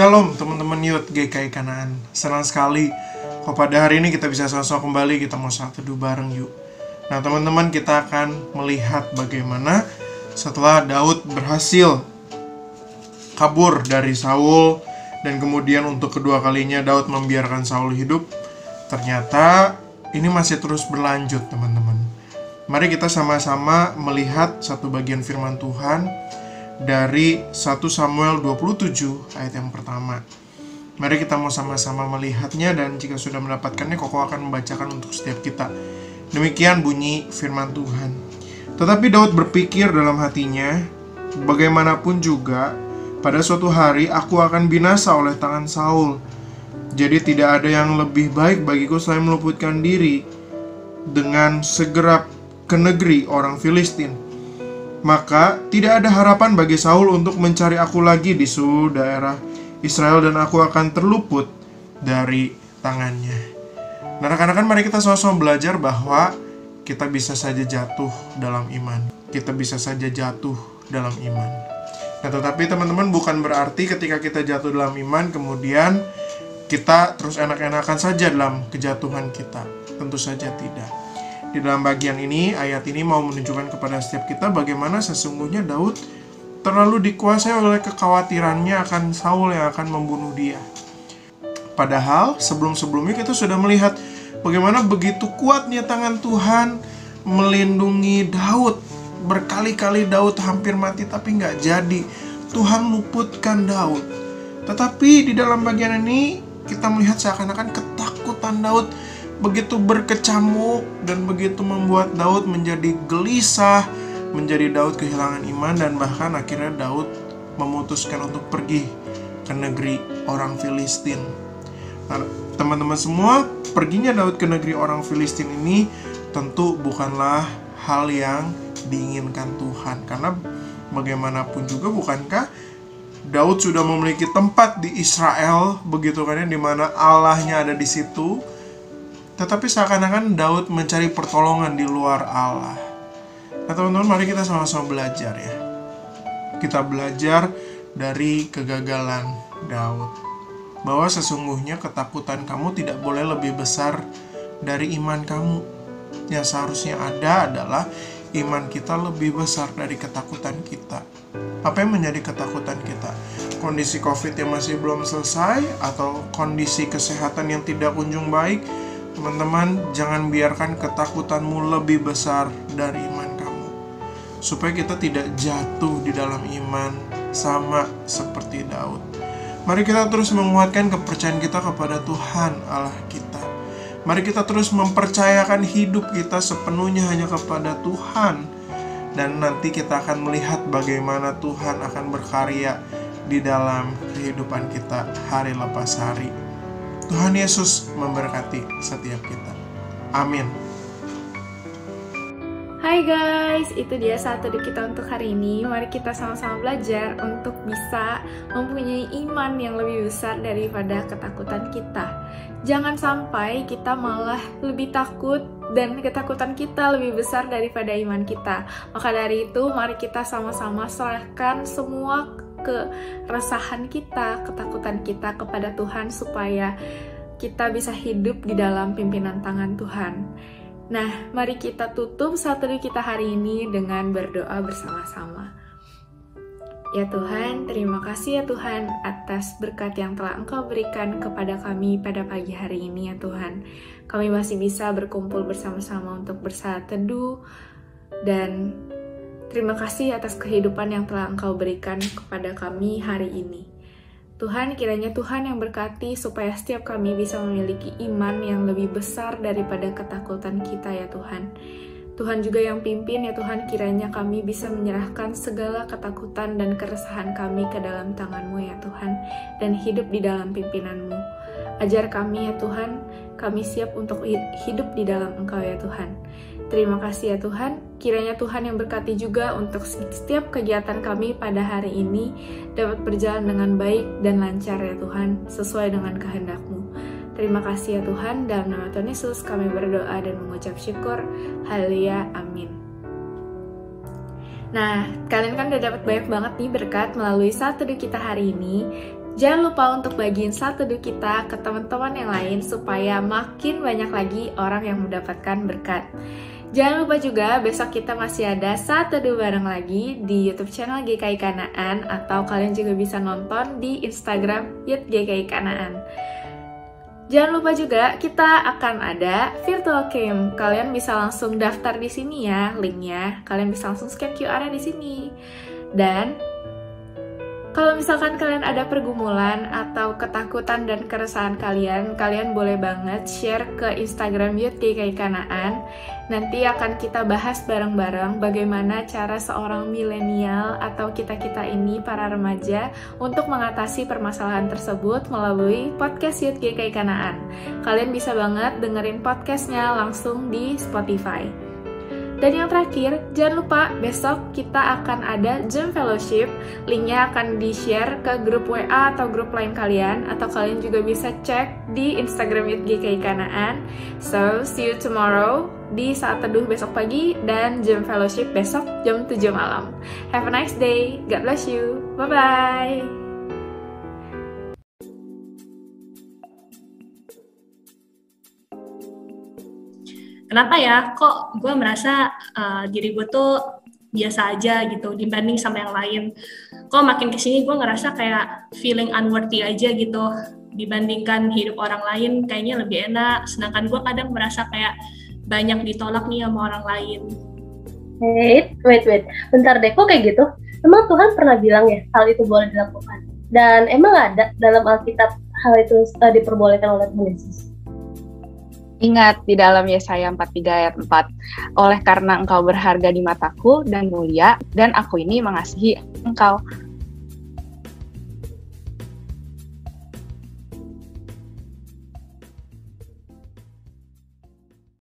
Shalom teman-teman Youth GKI Kanaan. Senang sekali kalau pada hari ini kita bisa sama-sama kembali, kita mau saat teduh bareng yuk. Nah teman-teman, kita akan melihat bagaimana setelah Daud berhasil kabur dari Saul, dan kemudian untuk kedua kalinya Daud membiarkan Saul hidup, ternyata ini masih terus berlanjut teman-teman. Mari kita sama-sama melihat satu bagian firman Tuhan dari 1 Samuel 27 ayat yang pertama. Mari kita mau sama-sama melihatnya, dan jika sudah mendapatkannya, Koko akan membacakan untuk setiap kita. Demikian bunyi firman Tuhan. Tetapi Daud berpikir dalam hatinya, bagaimanapun juga pada suatu hari aku akan binasa oleh tangan Saul. Jadi tidak ada yang lebih baik bagiku selain meluputkan diri dengan segera ke negeri orang Filistin. Maka tidak ada harapan bagi Saul untuk mencari aku lagi di seluruh daerah Israel, dan aku akan terluput dari tangannya. Nah rekan-rekan, mari kita sama-sama belajar bahwa kita bisa saja jatuh dalam iman. Kita bisa saja jatuh dalam iman. Nah tetapi teman-teman, bukan berarti ketika kita jatuh dalam iman kemudian kita terus enak-enakan saja dalam kejatuhan kita. Tentu saja tidak. Di dalam bagian ini, ayat ini mau menunjukkan kepada setiap kita bagaimana sesungguhnya Daud terlalu dikuasai oleh kekhawatirannya akan Saul yang akan membunuh dia. Padahal sebelum-sebelumnya kita sudah melihat bagaimana begitu kuatnya tangan Tuhan melindungi Daud. Berkali-kali Daud hampir mati tapi nggak jadi. Tuhan luputkan Daud. Tetapi di dalam bagian ini kita melihat seakan-akan ketakutan Daud begitu berkecamuk dan begitu membuat Daud menjadi gelisah, menjadi Daud kehilangan iman, dan bahkan akhirnya Daud memutuskan untuk pergi ke negeri orang Filistin. Nah, teman-teman semua, perginya Daud ke negeri orang Filistin ini tentu bukanlah hal yang diinginkan Tuhan, karena bagaimanapun juga bukankah Daud sudah memiliki tempat di Israel, begitu kan ya, di mana Allahnya ada di situ. Tetapi seakan-akan Daud mencari pertolongan di luar Allah. Nah teman-teman, mari kita sama-sama belajar ya. Kita belajar dari kegagalan Daud, bahwa sesungguhnya ketakutan kamu tidak boleh lebih besar dari iman kamu. Yang seharusnya ada adalah iman kita lebih besar dari ketakutan kita. Apa yang menjadi ketakutan kita? Kondisi COVID yang masih belum selesai, atau kondisi kesehatan yang tidak kunjung baik? Teman-teman, jangan biarkan ketakutanmu lebih besar dari iman kamu, supaya kita tidak jatuh di dalam iman sama seperti Daud. Mari kita terus menguatkan kepercayaan kita kepada Tuhan Allah kita. Mari kita terus mempercayakan hidup kita sepenuhnya hanya kepada Tuhan, dan nanti kita akan melihat bagaimana Tuhan akan berkarya di dalam kehidupan kita hari lepas hari. Tuhan Yesus memberkati setiap kita. Amin. Hai guys, itu dia saat teduh kita untuk hari ini. Mari kita sama-sama belajar untuk bisa mempunyai iman yang lebih besar daripada ketakutan kita. Jangan sampai kita malah lebih takut dan ketakutan kita lebih besar daripada iman kita. Maka dari itu, mari kita sama-sama serahkan semua keresahan kita, ketakutan kita kepada Tuhan, supaya kita bisa hidup di dalam pimpinan tangan Tuhan. Nah, mari kita tutup saat teduh kita hari ini dengan berdoa bersama-sama. Ya Tuhan, terima kasih ya Tuhan atas berkat yang telah Engkau berikan kepada kami pada pagi hari ini ya Tuhan. Kami masih bisa berkumpul bersama-sama untuk bersaat teduh, dan terima kasih atas kehidupan yang telah Engkau berikan kepada kami hari ini. Tuhan, kiranya Tuhan yang berkati supaya setiap kami bisa memiliki iman yang lebih besar daripada ketakutan kita ya Tuhan. Tuhan juga yang pimpin ya Tuhan, kiranya kami bisa menyerahkan segala ketakutan dan keresahan kami ke dalam tangan-Mu ya Tuhan, dan hidup di dalam pimpinanmu. Ajar kami ya Tuhan, kami siap untuk hidup di dalam Engkau ya Tuhan. Terima kasih ya Tuhan, kiranya Tuhan yang berkati juga untuk setiap kegiatan kami pada hari ini dapat berjalan dengan baik dan lancar ya Tuhan, sesuai dengan kehendak-Mu. Terima kasih ya Tuhan, dalam nama Tuhan Yesus kami berdoa dan mengucap syukur. Haleluya, amin. Nah, kalian kan udah dapat banyak banget nih berkat melalui saat teduh kita hari ini. Jangan lupa untuk bagiin saat teduh kita ke teman-teman yang lain supaya makin banyak lagi orang yang mendapatkan berkat. Jangan lupa juga besok kita masih ada saat teduh bareng lagi di YouTube channel GKI Kanaan, atau kalian juga bisa nonton di Instagram @GKI Kanaan. Jangan lupa juga kita akan ada virtual camp. Kalian bisa langsung daftar di sini ya, linknya. Kalian bisa langsung scan QR-nya di sini. Dan kalau misalkan kalian ada pergumulan atau ketakutan dan keresahan kalian boleh banget share ke Instagram GKI Kanaan. Nanti akan kita bahas bareng-bareng bagaimana cara seorang milenial atau kita-kita ini, para remaja, untuk mengatasi permasalahan tersebut melalui podcast GKI Kanaan. Kalian bisa banget dengerin podcastnya langsung di Spotify. Dan yang terakhir, jangan lupa besok kita akan ada Zoom Fellowship. Linknya akan di-share ke grup WA atau grup lain kalian, atau kalian juga bisa cek di Instagram GKI Kanaan. So, see you tomorrow di saat teduh besok pagi dan Zoom Fellowship besok jam 7 malam. Have a nice day. God bless you. Bye-bye. Kenapa ya, kok gue merasa diri gue tuh biasa aja gitu dibanding sama yang lain. Kok makin kesini gue ngerasa kayak feeling unworthy aja gitu. Dibandingkan hidup orang lain kayaknya lebih enak. Sedangkan gue kadang merasa kayak banyak ditolak nih sama orang lain. Wait. Bentar deh, kok kayak gitu? Emang Tuhan pernah bilang ya hal itu boleh dilakukan? Dan emang ada dalam Alkitab hal itu diperbolehkan oleh Tuhan Yesus? Ingat di dalam Yesaya 43 ayat 4, oleh karena engkau berharga di mataku dan mulia, dan aku ini mengasihi engkau.